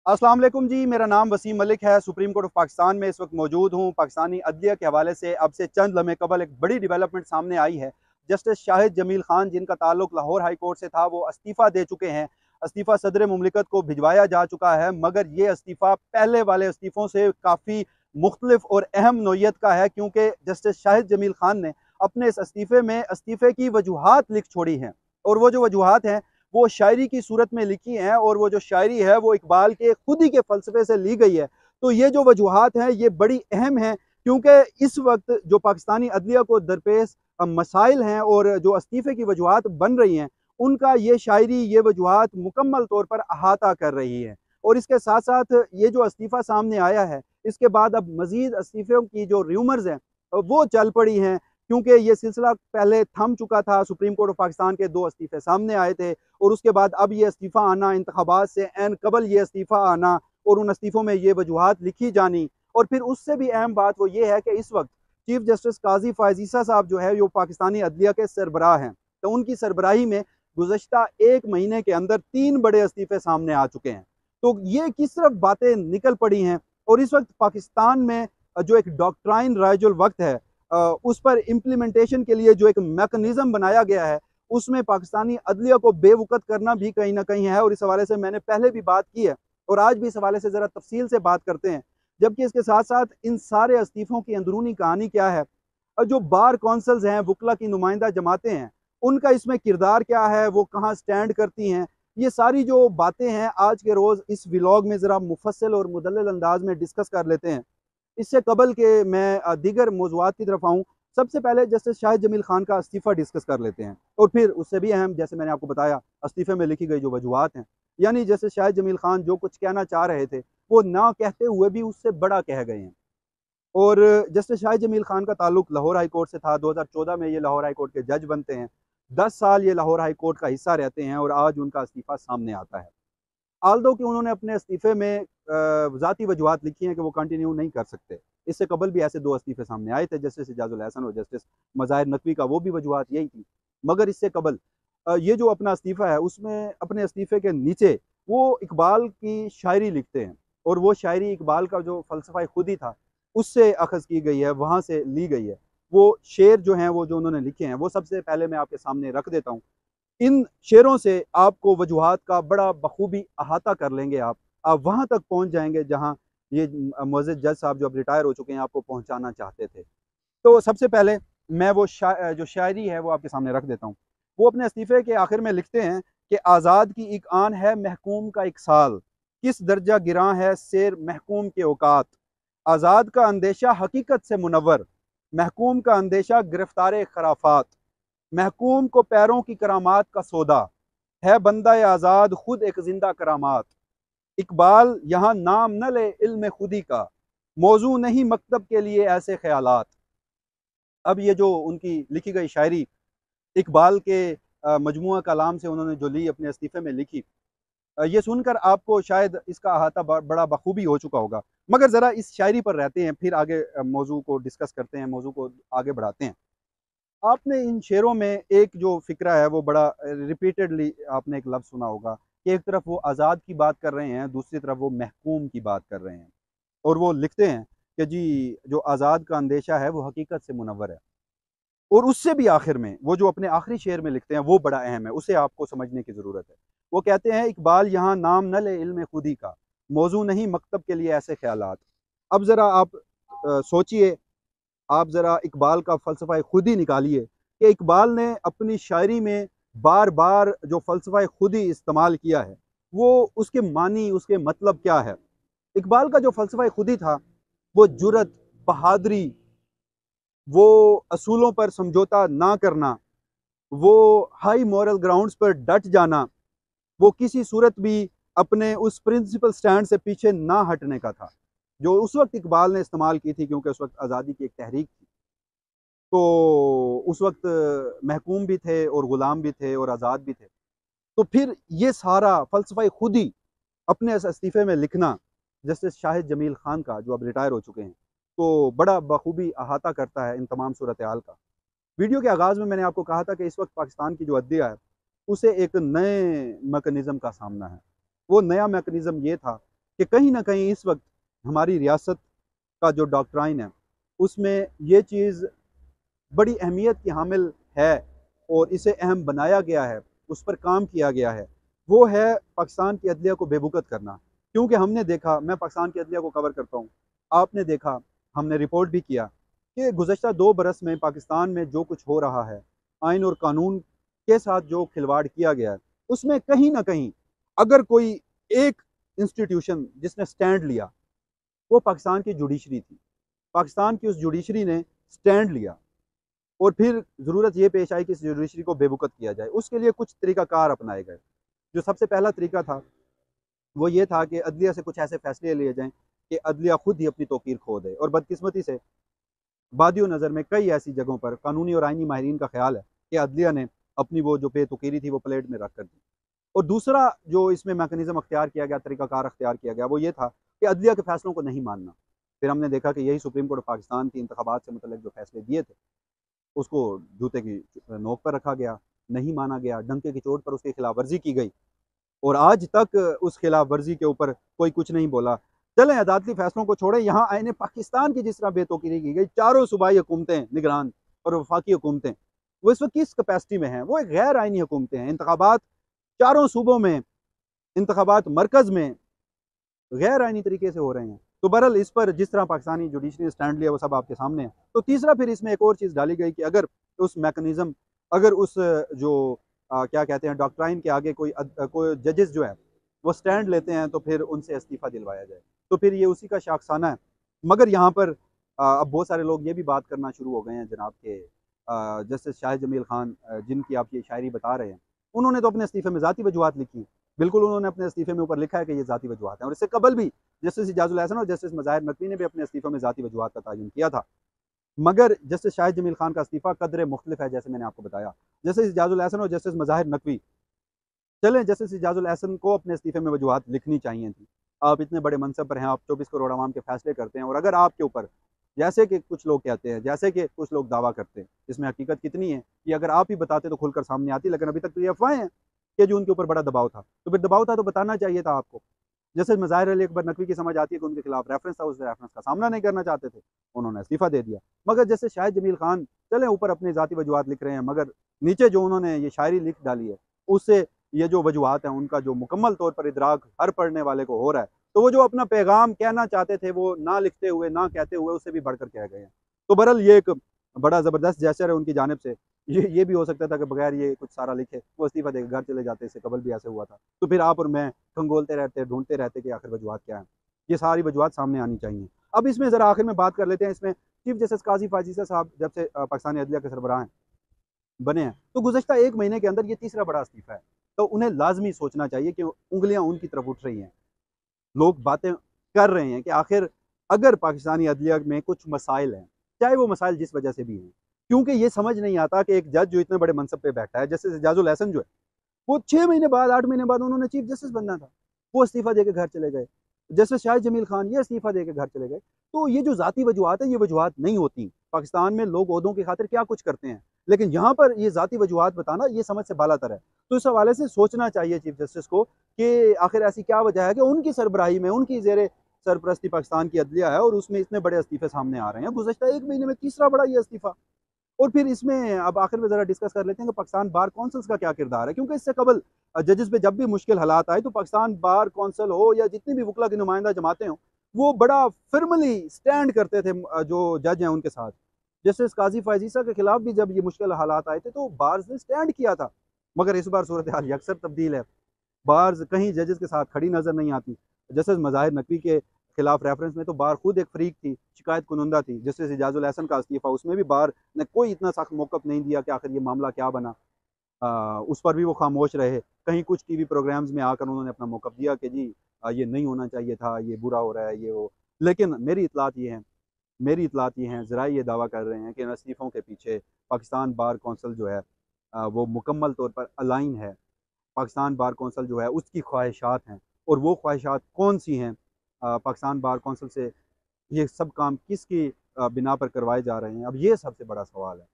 अस्सलाम वालेकुम जी, मेरा नाम वसीम मलिक है। सुप्रीम कोर्ट ऑफ पाकिस्तान में इस वक्त मौजूद हूँ। पाकिस्तानी अदलिया के हवाले से अब से चंद लम्हे कबल एक बड़ी डेवलपमेंट सामने आई है। जस्टिस शाहिद जमील खान, जिनका ताल्लुक लाहौर हाई कोर्ट से था, वो इस्तीफ़ा दे चुके हैं। इस्तीफ़ा सदर मुमलिकत को भिजवाया जा चुका है, मगर ये इस्तीफ़ा पहले वाले इस्तीफ़ों से काफ़ी मुख्तलिफ और अहम नोयत का है, क्योंकि जस्टिस शाहिद जमील खान ने अपने इस इस्तीफ़े में इस्तीफ़े की वजूहात लिख छोड़ी हैं। और वो जो वजूहात हैं वो शायरी की सूरत में लिखी हैं, और वो जो शायरी है वो इकबाल के खुद ही के फ़लसफ़े से ली गई है। तो ये जो वजूहात हैं ये बड़ी अहम हैं, क्योंकि इस वक्त जो पाकिस्तानी अदलिया को दरपेश मसाइल हैं और जो इस्तीफ़े की वजूहात बन रही हैं, उनका ये शायरी, ये वजूहात मुकम्मल तौर पर अहाता कर रही है। और इसके साथ साथ ये जो इस्तीफ़ा सामने आया है, इसके बाद अब मज़ीद इस्तीफ़ों की जो र्यूमर्स हैं वो चल पड़ी हैं, क्योंकि ये सिलसिला पहले थम चुका था। सुप्रीम कोर्ट ऑफ पाकिस्तान के 2 इस्तीफ़े सामने आए थे, और उसके बाद अब ये इस्तीफ़ा आना, इंतखाबात से ऐन कबल ये इस्तीफ़ा आना, और उन इस्तीफ़ों में ये वजूहात लिखी जानी। और फिर उससे भी अहम बात वो ये है कि इस वक्त चीफ जस्टिस काजी फ़ायज़ ईसा साहब जो है, वो पाकिस्तानी अदलिया के सरबराह हैं। तो उनकी सरबराही में गुज़श्ता 1 महीने के अंदर 3 बड़े इस्तीफ़े सामने आ चुके हैं। तो ये किस तरफ बातें निकल पड़ी हैं, और इस वक्त पाकिस्तान में जो एक डॉक्ट्राइन राइजुल वक्त है, उस पर इम्प्लीमेंटेशन के लिए जो एक मैकेनिज़्म बनाया गया है, उसमें पाकिस्तानी अदलिया को बेवकूफ़ करना भी कहीं न कहीं है। और इस हवाले से मैंने पहले भी बात की है, और आज भी इस हवाले से ज़रा तफ़सील से बात करते हैं। जबकि इसके साथ-साथ इन सारे इस्तीफ़ों की अंदरूनी कहानी क्या है? जो बार कौंसल्स हैं, वुकला की नुमाइंदा जमातें हैं, उनका इसमें किरदार क्या है? वो कहाँ स्टैंड करती हैं? ये सारी जो बातें हैं, आज के रोज़ इस व्लॉग में ज़रा मुफ़स्सल और मुदल्लल अंदाज़ में डिस्कस कर लेते हैं। इससे कबल के मैं दीगर मौज़ूआत की तरफ आऊँ, सबसे पहले जस्टिस शाहिद जमील खान का इस्तीफ़ा डिस्कस कर लेते हैं, और फिर उससे भी अहम, जैसे मैंने आपको बताया, इस्तीफ़े में लिखी गई जो वजूहात हैं। यानी जस्टिस शाहिद जमील खान जो कुछ कहना चाह रहे थे, वो ना कहते हुए भी उससे बड़ा कह गए हैं। और जस्टिस शाहिद जमील खान का ताल्लुक लाहौर हाई कोर्ट से था। 2014 में ये लाहौर हाई कोर्ट के जज बनते हैं। 10 साल ये लाहौर हाई कोर्ट का हिस्सा रहते हैं, और आज उनका इस्तीफ़ा सामने आता है। आल्दो कि उन्होंने अपने इस्तीफ़े में ज़ाती वजूहात लिखी हैं कि वो कंटिन्यू नहीं कर सकते। इससे कबल भी ऐसे 2 इस्तीफ़े सामने आए थे, जस्टिस एजाज़ुल एहसन और जस्टिस मज़ाहिर नकवी का, वो भी वजूहात यही थी। मगर इससे कबल ये जो अपना इस्तीफ़ा है, उसमें अपने इस्तीफ़े के नीचे वो इकबाल की शायरी लिखते हैं, और वो शायरी इकबाल का जो फ़लसफ़ा खुद ही था, उससे अख़ज़ की गई है, वहाँ से ली गई है। वो शेर जो हैं, वो जो उन्होंने लिखे हैं, वो सबसे पहले मैं आपके सामने रख देता हूँ। इन शेरों से आपको वजूहात का बड़ा बखूबी अहाता कर लेंगे आप वहाँ तक पहुँच जाएँगे जहाँ ये मुअज़्ज़ज़ जज साहब जो अब रिटायर हो चुके हैं, आपको पहुँचाना चाहते थे। तो सबसे पहले मैं वो जो शायरी है वो आपके सामने रख देता हूँ। वो अपने इस्तीफ़े के आखिर में लिखते हैं कि आज़ाद की एक आन है महकूम का एक साल, किस दर्जा गिरां है शेर महकूम के औकात। आज़ाद का अंदेशा हकीकत से मुनव्वर, महकूम का अंदेशा गिरफ्तार खराफात। महकूम को पैरों की करामात का सौदा, है बंदा आज़ाद खुद एक जिंदा करामात। इकबाल यहाँ नाम न ले इल्म खुदी का, मौजू नहीं मकतब के लिए ऐसे ख्यालात। अब ये जो उनकी लिखी गई शायरी इकबाल के मजमुआ कलाम से उन्होंने जो ली, अपने इस्तीफ़े में लिखी, ये सुनकर आपको शायद इसका अहाता बड़ा बखूबी हो चुका होगा। मगर ज़रा इस शायरी पर रहते हैं, फिर आगे मौजू को डिस्कस करते हैं, मौजू को आगे बढ़ाते हैं। आपने इन शेरों में एक जो फ़िक्रा है वो बड़ा रिपीटेडली आपने एक लफ्ज़ सुना होगा कि एक तरफ वो आज़ाद की बात कर रहे हैं, दूसरी तरफ वो महकूम की बात कर रहे हैं। और वो लिखते हैं कि जी, जो आज़ाद का अंदेशा है वो हकीकत से मुनव्वर है। और उससे भी आखिर में वो जो अपने आखिरी शेर में लिखते हैं वो बड़ा अहम है, उसे आपको समझने की ज़रूरत है। वो कहते हैं, इकबाल यहाँ नाम न ले इल्म खुदी का, मौजू नहीं मकतब के लिए ऐसे ख्यालात। अब ज़रा आप सोचिए, आप ज़रा इकबाल का फ़लसफ़ा खुद ही निकालिए कि इकबाल ने अपनी शायरी में बार-बार जो फ़लसफ़ा खुद ही इस्तेमाल किया है, वो उसके मानी, उसके मतलब क्या है? इकबाल का जो फ़लसफ़ा खुद ही था, वो जुर्रत, बहादुरी, वो असूलों पर समझौता ना करना, वो हाई मॉरल ग्राउंड्स पर डट जाना, वो किसी सूरत भी अपने उस प्रिंसिपल स्टैंड से पीछे ना हटने का था, जो उस वक़्त इकबाल ने इस्तेमाल की थी, क्योंकि उस वक़्त आज़ादी की एक तहरीक थी। तो उस वक़्त महकूम भी थे और ग़ुलाम भी थे और आज़ाद भी थे। तो फिर ये सारा फ़लसफ़ा खुद ही अपने इस इस्तीफ़े में लिखना, जस्टिस शाहिद जमील खान का, जो अब रिटायर हो चुके हैं, तो बड़ा बखूबी अहाता करता है इन तमाम सूरत-ए-हाल का। वीडियो के आगाज़ में मैंने आपको कहा था कि इस वक़्त पाकिस्तान की जो अदलिया है, उसे एक नए मैकेनिज़्म का सामना है। वो नया मैकेनिज़्म ये था कि कहीं ना कहीं इस वक्त हमारी रियासत का जो डॉक्ट्राइन है उसमें ये चीज़ बड़ी अहमियत की हामिल है और इसे अहम बनाया गया है, उस पर काम किया गया है। वो है पाकिस्तान की अदलिया को बेबुकत करना। क्योंकि हमने देखा, मैं पाकिस्तान की अदलिया को कवर करता हूँ, आपने देखा, हमने रिपोर्ट भी किया कि गुज़श्ता 2 बरस में पाकिस्तान में जो कुछ हो रहा है, आइन और कानून के साथ जो खिलवाड़ किया गया है, उसमें कहीं ना कहीं अगर कोई एक इंस्टीट्यूशन जिसने स्टैंड लिया, वो पाकिस्तान की जुडिशरी थी। पाकिस्तान की उस जुडिशरी ने स्टैंड लिया और फिर ज़रूरत ये पेश आई कि इस जुडिशरी को बेबुकत किया जाए। उसके लिए कुछ तरीक़ाकार अपनाए गए। जो सबसे पहला तरीका था वो ये था कि अदलिया से कुछ ऐसे फैसले लिए जाएँ कि अदलिया खुद ही अपनी तौक़ीर खो दे। और बदकिस्मती से बादियो नज़र में कई ऐसी जगहों पर कानूनी और आइनी माहिरीन का ख्याल है कि अदलिया ने अपनी वो जो बेतौकीरी थी वो प्लेट में रख कर दी। और दूसरा जो इसमें मैकेनिज़्म अख्तियार किया गया, तरीक़ाकार अख्तियार किया गया, वो ये था कि अदलिया के फ़ैसलों को नहीं मानना। फिर हमने देखा कि यही सुप्रीम कोर्ट ऑफ़ पाकिस्तान की इंतख़ाबात से मुतल्लिक़ जो फ़ैसले दिए थे, उसको जूते की नोक पर रखा गया, नहीं माना गया, डंके की चोट पर उसकी खिलाफ वर्जी की गई और आज तक उस खिलाफ वर्जी के ऊपर कोई कुछ नहीं बोला। चलें अदालती फ़ैसलों को छोड़ें, यहाँ आईने पाकिस्तान की जिस तरह बेतौकीरी की गई, चारों सूबाई हुकूमतें निगरान और वफाकी हुकूमतें, वो इस वक्त किस कैपेसिटी में हैं? वो एक गैर आइनी हुकूमतें हैं। इंतखाबात चारों सूबों में, इंतखाबात मरकज़ में गैर आइनी तरीके से हो रहे हैं। तो बहरहाल इस पर जिस तरह पाकिस्तानी जुडिशरी ने स्टैंड लिया वो सब आपके सामने है। तो तीसरा फिर इसमें एक और चीज़ डाली गई कि अगर उस मैकेनिज़्म, अगर उस जो क्या कहते हैं डॉक्ट्राइन के आगे कोई जजेस जो है वो स्टैंड लेते हैं तो फिर उनसे इस्तीफ़ा दिलवाया जाए। तो फिर ये उसी का शाखसाना है। मगर यहाँ पर अब बहुत सारे लोग ये भी बात करना शुरू हो गए हैं जनाब के जस्टिस शाहिद जमील खान जिनकी आप ये शायरी बता रहे हैं, उन्होंने तो अपने इस्तीफ़े में ज़ाती वजूहात लिखी। बिल्कुल उन्होंने अपने इस्तीफ़े में ऊपर लिखा है कि ये ज़ाती वजूहात हैं और इससे कबल भी जस्टिस इजाज़ुल एहसन और जस्टिस मज़ाहिर नकवी ने भी अपने इस्तीफ़े में ज़ाती वजूहात का तयन किया था। मगर जस्टिस शाहिद जमील खान का इस्तीफ़ा कदरे मुख्तलिफ है, जैसे मैंने आपको बताया। जस्टिस इजाज़ुल एहसन और जस्टिस मज़ाहिर नकवी, चलें जस्टिस इजाज़ुल एहसन को अपने इस्तीफ़े में वजूहात लिखनी चाहिए थी। आप इतने बड़े मनसब पर हैं, आप 24 करोड़ अवाम के फ़ैसले करते हैं और अगर आपके ऊपर, जैसे कि कुछ लोग कहते हैं, जैसे कि कुछ लोग दावा करते हैं, इसमें हकीकत कितनी है ये अगर आप ही बताते तो खुलकर सामने आती, लेकिन अभी तक तो ये अफ़वाहें हैं कि जो उनके ऊपर बड़ा दबाव था। तो फिर दबाव था तो बताना चाहिए था आपको। जैसे मज़ाहिर अली अकबर नकवी की समझ आती है कि उनके खिलाफ रेफरेंस था, उस रेफरेंस का सामना नहीं करना चाहते थे, उन्होंने इस्तीफ़ा दे दिया। मगर जैसे शाहिद जमील खान, चले ऊपर अपनी ज़ाती वजूहात लिख रहे हैं, मगर नीचे जो उन्होंने ये शायरी लिख डाली है, उससे ये जो वजूहात हैं उनका जो मुकम्मल तौर पर इदराक हर पढ़ने वाले को हो रहा है, तो वो जो अपना पैगाम कहना चाहते थे वो ना लिखते हुए, ना कहते हुए उससे भी बढ़कर कह गए हैं। तो बहरहाल ये एक बड़ा ज़बरदस्त जेस्चर है उनकी जानिब से। ये भी हो सकता था कि बगैर ये कुछ सारा लिखे वो इस्तीफ़ा देकर घर चले जाते, इससे कबल भी ऐसे हुआ था। तो फिर आप और मैं खंगोलते रहते, ढूँढते रहते कि आखिर वजूहात क्या है। ये सारी वजूहात सामने आनी चाहिए। अब इसमें ज़रा आखिर में बात कर लेते हैं, इसमें चीफ़ जस्टिस काज़ी फ़ाज़िज़ा साहब जब से पाकिस्तानी अदलिया के सरबराह हैं, बने हैं, तो गुज़श्ता 1 महीने के अंदर ये तीसरा बड़ा इस्तीफ़ा है। तो उन्हें लाज़मी सोचना चाहिए कि उँगलियाँ उनकी तरफ उठ रही हैं। लोग बातें कर रहे हैं कि आखिर अगर पाकिस्तानी अदलिया में कुछ मसाइल हैं, चाहे वो मसाइल जिस वजह से भी हैं, क्योंकि ये समझ नहीं आता कि एक जज जो इतने बड़े मनसब पे बैठा है, जस्टिस इजाज़ुल एहसन जो है, वो 6 महीने बाद, 8 महीने बाद उन्होंने चीफ जस्टिस बनना था, वो इस्तीफ़ा देके घर चले गए। जस्टिस शाहिद जमील खान ये इस्तीफ़ा देके घर चले गए। तो ये जो ज़ाती वजूहात है, ये वजूहात नहीं होती। पाकिस्तान में लोग ओहदों की खातिर क्या कुछ करते हैं, लेकिन यहाँ पर ये ज़ाती वजूहात बताना ये समझ से बालातर है। तो इस हवाले से सोचना चाहिए चीफ जस्टिस को कि आखिर ऐसी क्या वजह है कि उनकी सरबराही में, उनकी ज़ेरे सरपरस्ती पाकिस्तान की अदलिया है और उसमें इतने बड़े इस्तीफ़े सामने आ रहे हैं। गुज़श्ता 1 महीने में तीसरा बड़ा ये इस्तीफ़ा। और फिर इसमें अब आखिर में ज़रा डिस्कस कर लेते हैं कि पाकिस्तान बार कौंसल्स का क्या किरदार है, क्योंकि इससे कबल जजेस पे जब भी मुश्किल हालात आए तो पाकिस्तान बार कौंसल हो या जितनी भी वकला की नुमाइंदा जमातें हों, वो बड़ा फर्मली स्टैंड करते थे जो जज हैं उनके साथ। जस्टिस काजी फ़ाज़िज़ा के खिलाफ भी जब ये मुश्किल हालात आए थे तो बार्स ने स्टैंड किया था, मगर इस बार सूरत हाल यकसर तब्दील है। बार्स कहीं जजेस के साथ खड़ी नज़र नहीं आती। जस्टिस मज़ाहिर नकवी के खिलाफ रेफरेंस में तो बार खुद एक फरीक थी, शिकायत कुनंदा थी। जस्टिस इजाज़ुल एहसन का इस्तीफ़ा, उसमें भी बार ने कोई इतना सख्त मौक़िफ़ नहीं दिया कि आखिर ये मामला क्या बना। उस पर भी वो खामोश रहे। कहीं कुछ टीवी प्रोग्राम्स में आकर उन्होंने अपना मौक़िफ़ दिया कि जी ये नहीं होना चाहिए था, ये बुरा हो रहा है, ये वो। लेकिन मेरी इत्तलात ये हैं, ज़राए ये दावा कर रहे हैं कि इन इस्तीफ़ों के पीछे पाकिस्तान बार कौंसल जो है वो मुकम्मल तौर पर अलाइन है। पाकिस्तान बार कौंसल जो है उसकी ख्वाहिशात हैं, और वो ख्वाहिशात कौन-सी हैं? पाकिस्तान बार कौंसल से ये सब काम किसकी बिना पर करवाए जा रहे हैं? अब ये सबसे बड़ा सवाल है।